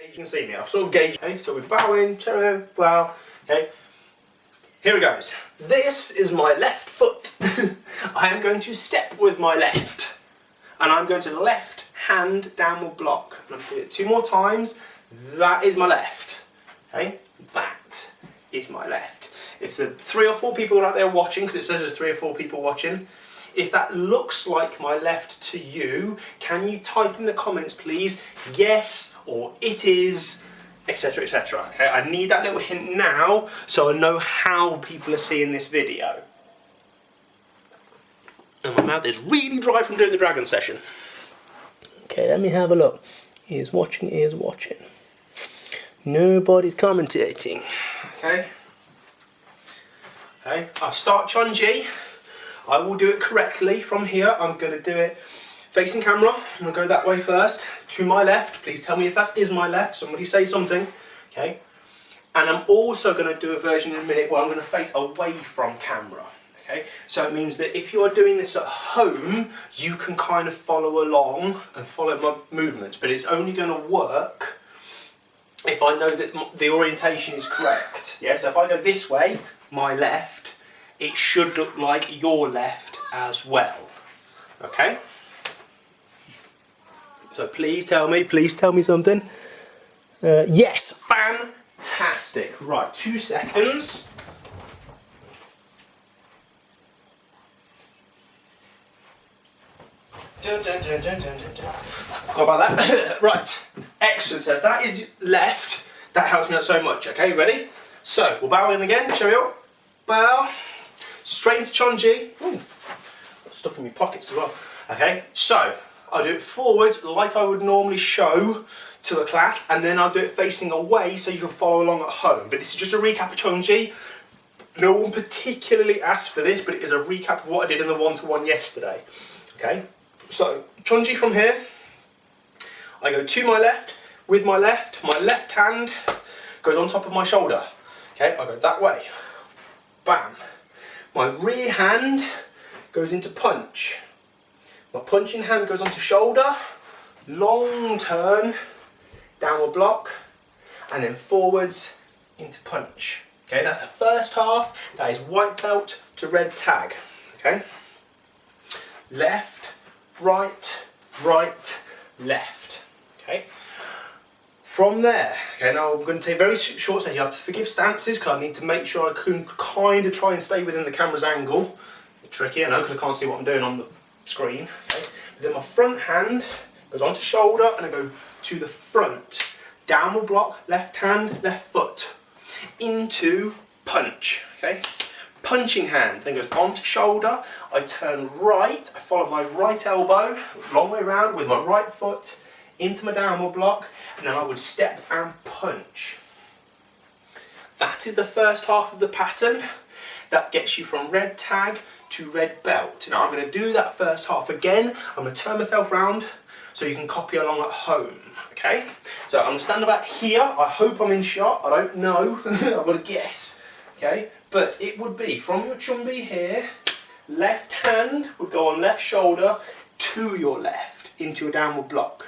You can see me, I've sort of gauged. Okay, so we're bowing, cheerio, bow. Okay, here it goes. This is my left foot. I am going to step with my left. And I'm going to the left hand downward block. I'm going to do it 2 more times. That is my left. Okay, that is my left. If the 3 or 4 people are out there watching, because it says there's 3 or 4 people watching, if that looks like my left to you, can you type in the comments, please, yes, or it is, etc, etc. Okay, I need that little hint now, so I know how people are seeing this video. And my mouth is really dry from doing the dragon session. Okay, let me have a look. Ears watching, ears watching. Nobody's commentating. Okay. Okay, I'll start Chunji. I will do it correctly from here. I'm going to do it facing camera. I'm going to go that way first. To my left. Please tell me if that is my left. Somebody say something. Okay. And I'm also going to do a version in a minute where I'm going to face away from camera. Okay. So it means that if you are doing this at home, you can kind of follow along and follow my movements. But it's only going to work if I know that the orientation is correct. Yeah. So if I go this way, my left, it should look like your left as well. Okay? So please tell me something. Yes, fantastic. Right, 2 seconds. Dun, dun, dun, dun, dun, dun, dun. Forgot about that. Right, excellent. So if that is left, that helps me out so much. Okay, ready? So, we'll bow in again. Cheerio. Bow. Straight into Chunji. Ooh, got stuff in my pockets as well. Okay, so I'll do it forward like I would normally show to a class, and then I'll do it facing away so you can follow along at home. But this is just a recap of Chunji. No one particularly asked for this, but it is a recap of what I did in the one-to-one yesterday. Okay, so Chunji from here. I go to my left, with my left hand goes on top of my shoulder. Okay, I go that way. Bam. My rear hand goes into punch. My punching hand goes onto shoulder, long turn, downward block, and then forwards into punch. Okay, that's the first half. That is white belt to red tag. Okay, left, right, right, left. Okay. From there, okay, now I'm going to take very short steps. You have to forgive stances because I need to make sure I can kind of try and stay within the camera's angle. Tricky, I know, because I can't see what I'm doing on the screen. Okay. But then my front hand goes onto shoulder and I go to the front. Downward block, left hand, left foot. Into punch. Okay. Punching hand then goes onto shoulder. I turn right, I follow my right elbow, long way around with my right foot. Into my downward block, and then I would step and punch. That is the first half of the pattern. That gets you from red tag to red belt. Now I'm going to do that first half again. I'm going to turn myself round so you can copy along at home. Okay? So I'm going to stand about here. I hope I'm in shot. I don't know. I've got to guess. Okay? But it would be from your chumbi here, left hand would go on left shoulder to your left into your downward block.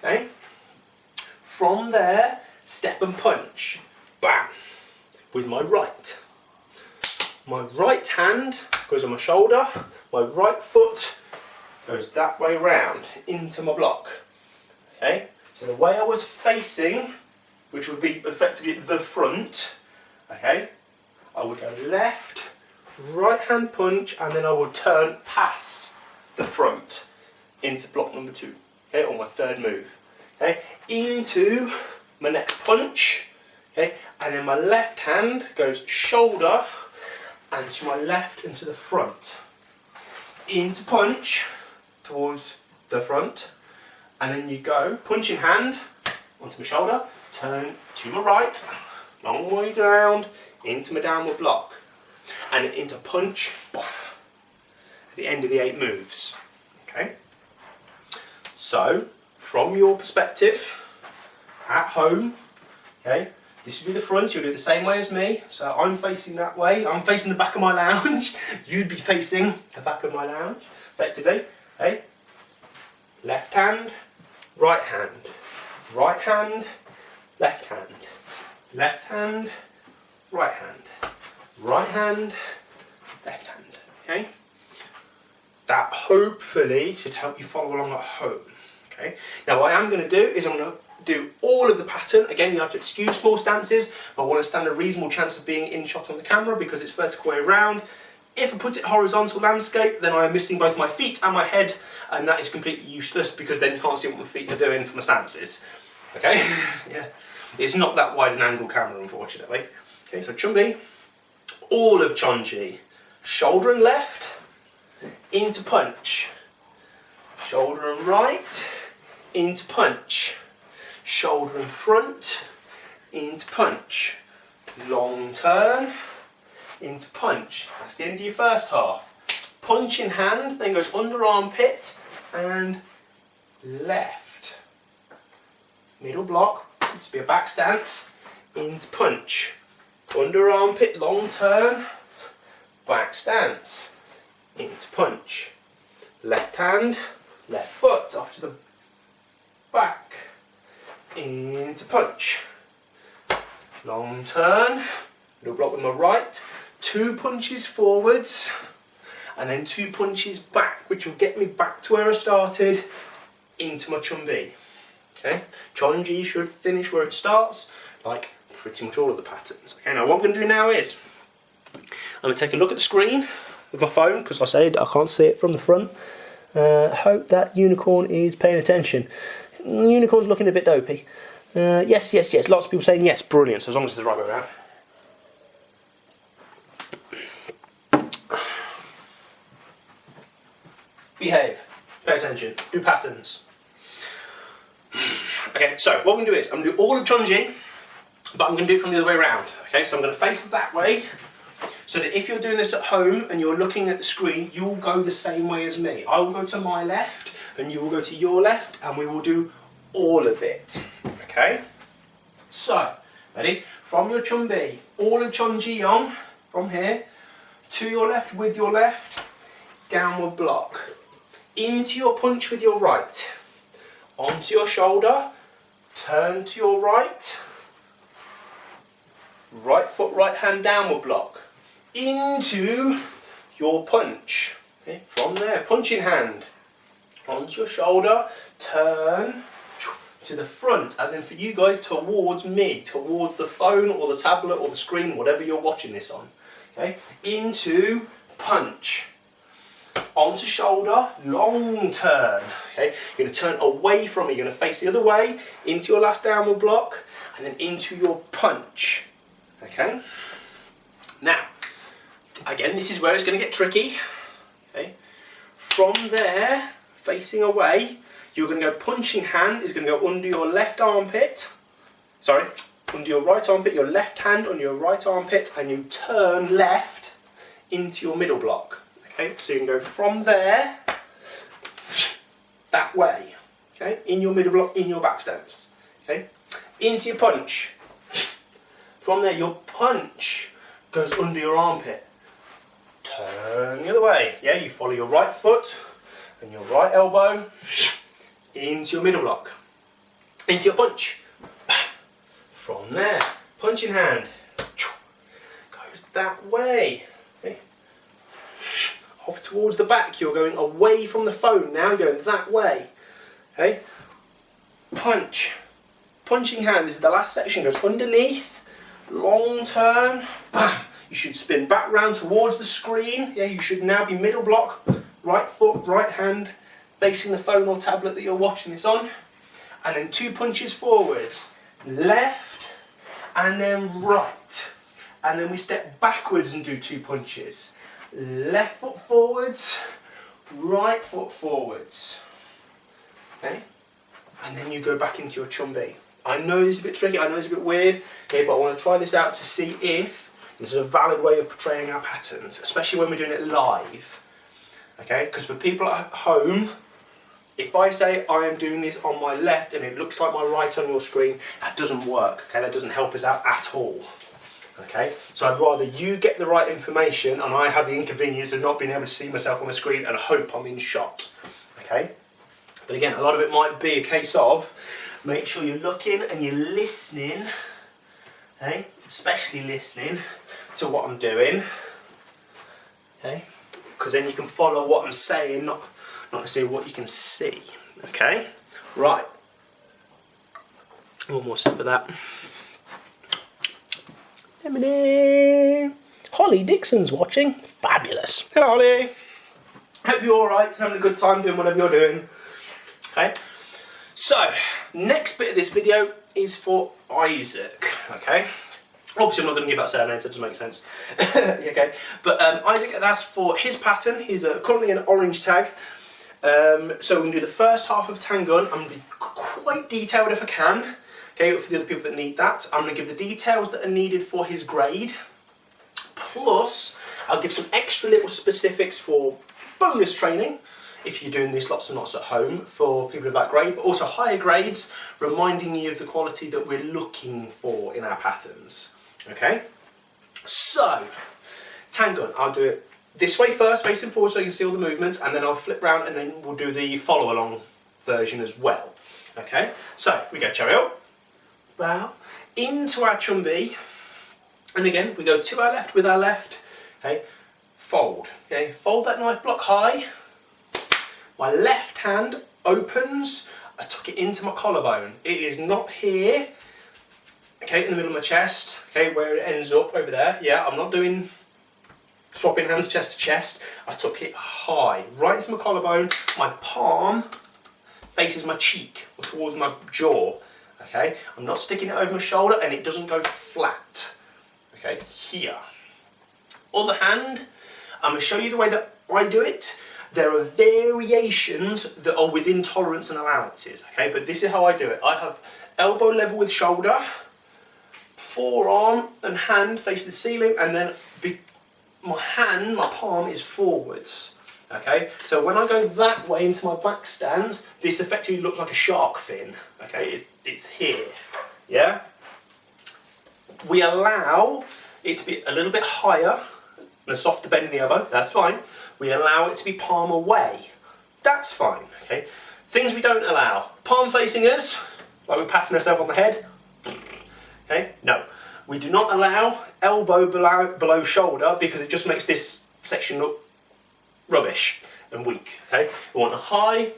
Okay. From there, step and punch. Bam! With my right. My right hand goes on my shoulder. My right foot goes that way round into my block. Okay. So the way I was facing, which would be effectively the front, okay, I would go left, right hand punch, and then I would turn past the front into block number 2. Okay, or my third move. Okay, into my next punch. Okay, and then my left hand goes shoulder and to my left and to the front. Into punch towards the front, and then you go punching hand onto my shoulder, turn to my right, long way round into my downward block, and into punch. Poof, at the end of the 8 moves. Okay. So, from your perspective, at home, okay, this would be the front, you'll do it the same way as me. So I'm facing that way, I'm facing the back of my lounge, you'd be facing the back of my lounge, effectively. Okay? Left hand, right hand, left hand, left hand, right hand, right hand, left hand, okay? That hopefully should help you follow along at home, okay? Now what I am going to do is I'm going to do all of the pattern. Again, you have to excuse small stances, but I want to stand a reasonable chance of being in shot on the camera because it's vertical way around. If I put it horizontal landscape, then I am missing both my feet and my head, and that is completely useless because then you can't see what my feet are doing for my stances. Okay? Yeah. It's not that wide an angle camera, unfortunately. Okay, so Chun-Bi, all of Chun-Ji. Shoulder and left, into punch. Shoulder and right, into punch. Shoulder and front, into punch. Long turn, into punch. That's the end of your first half. Punch in hand, then goes under armpit and left. Middle block, this will be a back stance, into punch. Under armpit, long turn, back stance, into punch. Left hand, left foot, off to the back, into punch. Long turn, middle block with my right, 2 punches forwards, and then 2 punches back, which will get me back to where I started, into my Chun-Bi. Okay, Chun-Ji should finish where it starts, like pretty much all of the patterns. Okay, now what I'm going to do now is, I'm going to take a look at the screen with my phone, because like I said, I can't see it from the front. Hope that unicorn is paying attention. Unicorn's looking a bit dopey. Yes, yes, yes, lots of people saying yes, brilliant, so as long as it's the right way around. Behave, pay attention, do patterns. Okay, so what I'm going to do is, I'm going to do all of Chun-Ji, but I'm going to do it from the other way around. Okay, so I'm going to face it that way, so that if you're doing this at home and you're looking at the screen, you'll go the same way as me. I will go to my left, and you will go to your left, and we will do all of it. Okay? So, ready? From your Chun-Bi, all of Chun-Ji on, from here, to your left with your left, downward block. Into your punch with your right. Onto your shoulder, turn to your right. Right foot, right hand, downward block. Into your punch. Okay? From there, punch in hand. Onto your shoulder, turn to the front, as in for you guys, towards me, towards the phone or the tablet or the screen, whatever you're watching this on. Okay? Into punch. Onto shoulder, long turn. Okay? You're going to turn away from it, you're going to face the other way, into your last downward block, and then into your punch. Okay? Now, again, this is where it's going to get tricky. Okay? From there, facing away, you're going to go punching hand is going to go under your left armpit. Sorry, under your right armpit, your left hand under your right armpit, and you turn left into your middle block. Okay, so you can go from there, that way. Okay, in your middle block, in your back stance. Okay, into your punch. From there, your punch goes under your armpit. Turn the other way. Yeah, you follow your right foot and your right elbow into your middle block. Into your punch. From there, punch in hand. Goes that way. Okay. Off towards the back, you're going away from the phone now, you're going that way. Okay. Punch. Punching hand is the last section, goes underneath. Long turn. Bam. You should spin back round towards the screen. Yeah, you should now be middle block, right foot, right hand, facing the phone or tablet that you're watching this on. And then 2 punches forwards. Left, and then right. And then we step backwards and do 2 punches. Left foot forwards, right foot forwards. Okay? And then you go back into your Chun-Bi. I know this is a bit tricky, I know it's a bit weird, okay, but I want to try this out to see if this is a valid way of portraying our patterns, especially when we're doing it live. Okay, because for people at home, if I say I am doing this on my left and it looks like my right on your screen, that doesn't work, okay, that doesn't help us out at all. Okay, so I'd rather you get the right information and I have the inconvenience of not being able to see myself on the screen and hope I'm in shot. Okay, but again, a lot of it might be a case of Make sure you're looking and you're listening, okay? Especially listening to what I'm doing, okay? Because then you can follow what I'm saying, not necessarily what you can see, okay? Right. One more sip of that. Lemonade. Holly Dixon's watching. Fabulous. Hello, Holly. Hope you're alright and having a good time doing whatever you're doing. Okay. So, next bit of this video is for Isaac. Okay. Obviously, I'm not going to give out surnames, that doesn't make sense. Okay. But Isaac had asked for his pattern. He's currently an orange tag. So we're going to do the first half of Tangun. I'm going to be quite detailed if I can. Okay, for the other people that need that. I'm going to give the details that are needed for his grade. Plus, I'll give some extra little specifics for bonus training, if you're doing this lots and lots at home, for people of that grade, but also higher grades, reminding you of the quality that we're looking for in our patterns. Okay? So, Tangun, I'll do it this way first, facing forward so you can see all the movements, and then I'll flip round and then we'll do the follow-along version as well. Okay? So, we go chariot. Bow into our chumbi, and again we go to our left with our left. Okay, fold. Okay, fold that knife block high. My left hand opens. I tuck it into my collarbone. It is not here. Okay, in the middle of my chest. Okay, where it ends up over there. Yeah, I'm not doing swapping hands chest to chest. I tuck it high, right into my collarbone. My palm faces my cheek or towards my jaw. Okay, I'm not sticking it over my shoulder and it doesn't go flat. Okay, here. Other hand, I'm going to show you the way that I do it. There are variations that are within tolerance and allowances. Okay, but this is how I do it. I have elbow level with shoulder, forearm and hand face the ceiling, and then my palm is forwards. Okay, so when I go that way into my back stance, this effectively looks like a shark fin. Okay, it's here, yeah? We allow it to be a little bit higher, and a softer bend in the elbow, that's fine. We allow it to be palm away, that's fine, okay? Things we don't allow, palm facing us, like we're patting ourselves on the head, okay? No, we do not allow elbow below shoulder because it just makes this section look rubbish and weak, okay? We want a high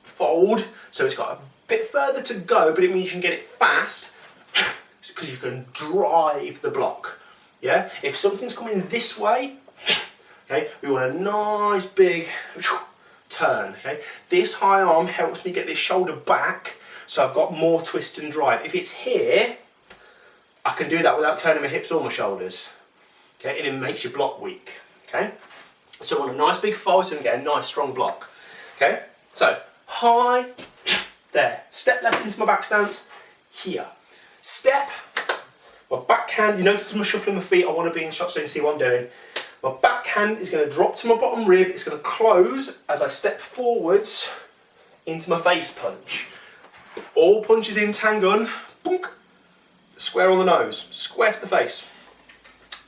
fold, so it's got a bit further to go, but it means you can get it fast because you can drive the block, yeah? If something's coming this way, okay, we want a nice big turn, okay? This high arm helps me get this shoulder back, so I've got more twist and drive. If it's here, I can do that without turning my hips or my shoulders, okay? And it makes your block weak, okay? So I want a nice big fold so we can get a nice strong block. Okay? So, high, there. Step left into my back stance, here. Step, my backhand, you notice I'm shuffling my feet, I want to be in shot so you can see what I'm doing. My backhand is going to drop to my bottom rib, it's going to close as I step forwards into my face punch. All punches in Tangun, boonk, square on the nose, square to the face.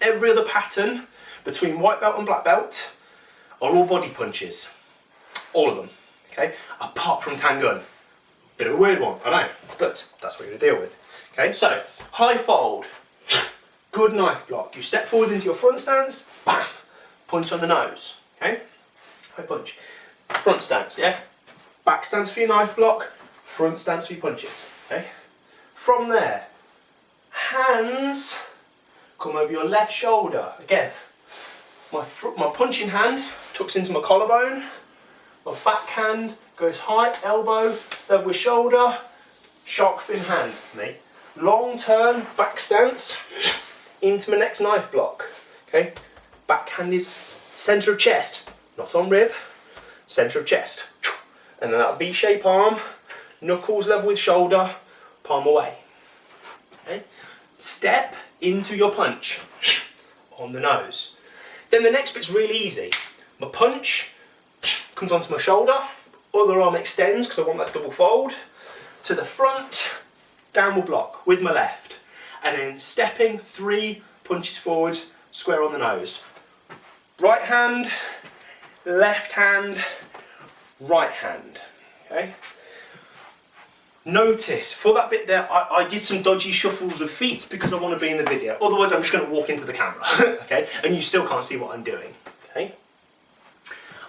Every other pattern between white belt and black belt are all body punches. All of them, okay? Apart from Tangun. Bit of a weird one, I know, but that's what you're going to deal with. Okay, so, high fold, good knife block. You step forwards into your front stance, bam, punch on the nose, okay? High punch. Front stance, yeah? Back stance for your knife block, front stance for your punches, okay? From there, hands come over your left shoulder. Again, my punching hand tucks into my collarbone, my backhand goes high, elbow, level with shoulder, shark fin hand, me. Long turn, back stance, into my next knife block, okay? Backhand is centre of chest, not on rib, centre of chest. And then that V-shape arm, knuckles level with shoulder, palm away. Okay? Step into your punch, on the nose. Then the next bit's really easy. My punch comes onto my shoulder, other arm extends because I want that double fold, to the front, downward block with my left. And then stepping 3 punches forwards, square on the nose. Right hand, left hand, right hand. Okay? Notice, for that bit there, I did some dodgy shuffles of feet because I want to be in the video. Otherwise, I'm just going to walk into the camera, okay? And you still can't see what I'm doing, okay?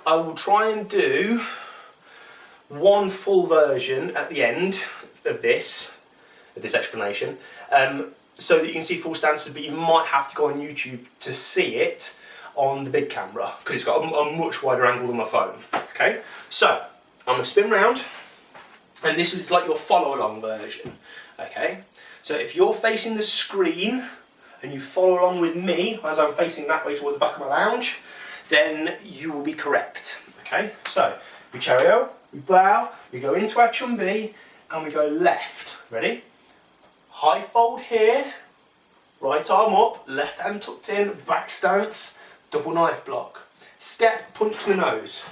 I will try and do one full version at the end of this explanation, so that you can see full stances, but you might have to go on YouTube to see it on the big camera, because it's got a much wider angle than my phone, okay? So, I'm going to spin round. And this is like your follow-along version, okay? So if you're facing the screen and you follow along with me as I'm facing that way towards the back of my lounge, then you will be correct, okay? So we chariot, we bow, we go into our chumbi, and we go left. Ready? High fold here, right arm up, left hand tucked in, back stance, double knife block. Step, punch to the nose,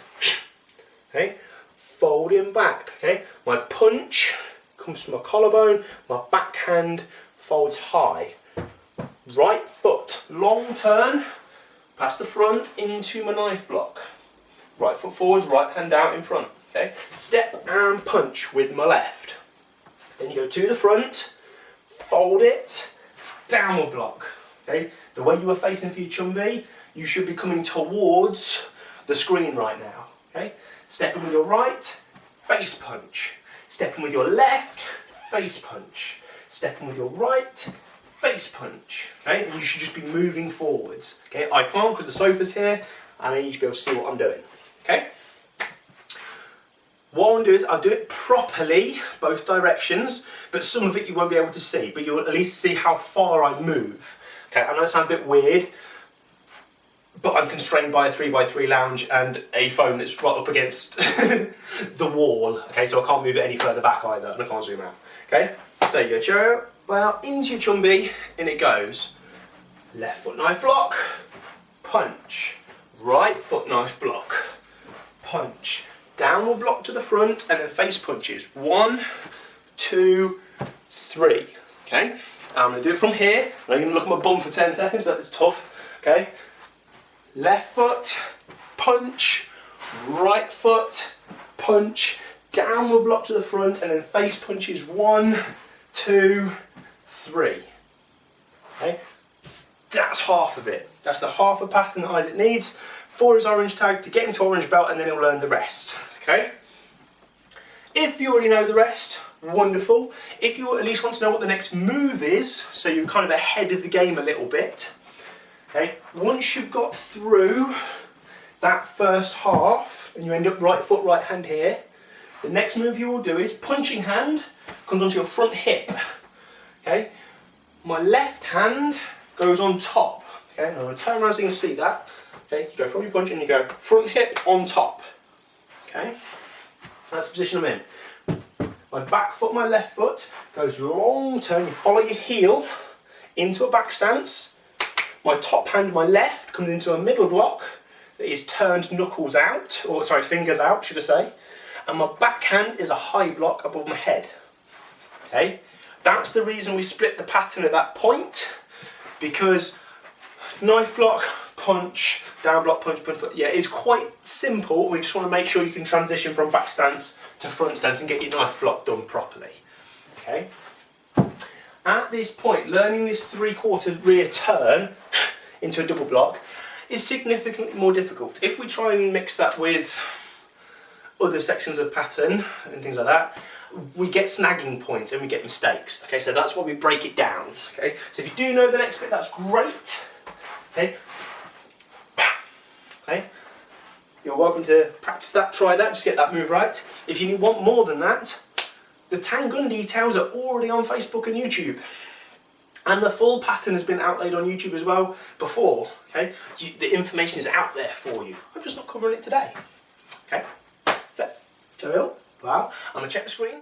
okay? Folding back, okay? My punch comes from my collarbone, my backhand folds high. Right foot, long turn, past the front into my knife block. Right foot forwards, right hand out in front, okay? Step and punch with my left. Then you go to the front, fold it, downward block, okay? The way you were facing for your chumbi, you should be coming towards the screen right now, okay? Stepping with your right, face punch. Stepping with your left, face punch. Stepping with your right, face punch. Okay, and you should just be moving forwards. Okay, I can't because the sofa's here, and I need to be able to see what I'm doing. Okay. What I want to do is I'll do it properly, both directions, but some of it you won't be able to see, but you'll at least see how far I move. Okay, I know it sounds a bit weird, but I'm constrained by a 3x3 lounge and a phone that's right up against the wall. Okay, so I can't move it any further back either, and I can't zoom out. Okay, so you go chariot, well, into your chumbi, and it goes left foot knife block, punch, right foot knife block, punch, downward block to the front, and then face punches. 1, 2, 3. Okay, I'm going to do it from here. I'm going to look at my bum for 10 seconds, but it's tough. Okay. Left foot, punch, right foot, punch, downward block to the front, and then face punches. 1, 2, 3. Okay, that's half of it. That's the half a pattern that Isaac needs for his orange tag to get him to orange belt, and then he'll learn the rest. Okay. If you already know the rest, wonderful. If you at least want to know what the next move is, so you're kind of ahead of the game a little bit. Okay, once you've got through that first half and you end up right foot, right hand here, the next move you will do is punching hand comes onto your front hip. Okay, my left hand goes on top. Okay, and I'm going to turn around so you can see that. Okay, you go from your punch and you go front hip on top. Okay, that's the position I'm in. My back foot, my left foot goes long turn, you follow your heel into a back stance. My top hand, my left, comes into a middle block that is turned knuckles out, or sorry, fingers out, should I say. And my backhand is a high block above my head. Okay, that's the reason we split the pattern at that point, because knife block, punch, down block, punch, punch, punch. Yeah, it's quite simple. We just want to make sure you can transition from back stance to front stance and get your knife block done properly. Okay. At this point, learning this 3/4 rear turn into a double block is significantly more difficult. If we try and mix that with other sections of pattern and things like that, we get snagging points and we get mistakes. Okay, so that's why we break it down. Okay, so if you do know the next bit, that's great. Okay, okay, you're welcome to practice that, try that, just get that move right. If you want more than that, the Taekwondo details are already on Facebook and YouTube. And the full pattern has been outlaid on YouTube as well before. Okay, the information is out there for you. I'm just not covering it today. Okay, so, cheerio. Wow, I'm going to check the screen.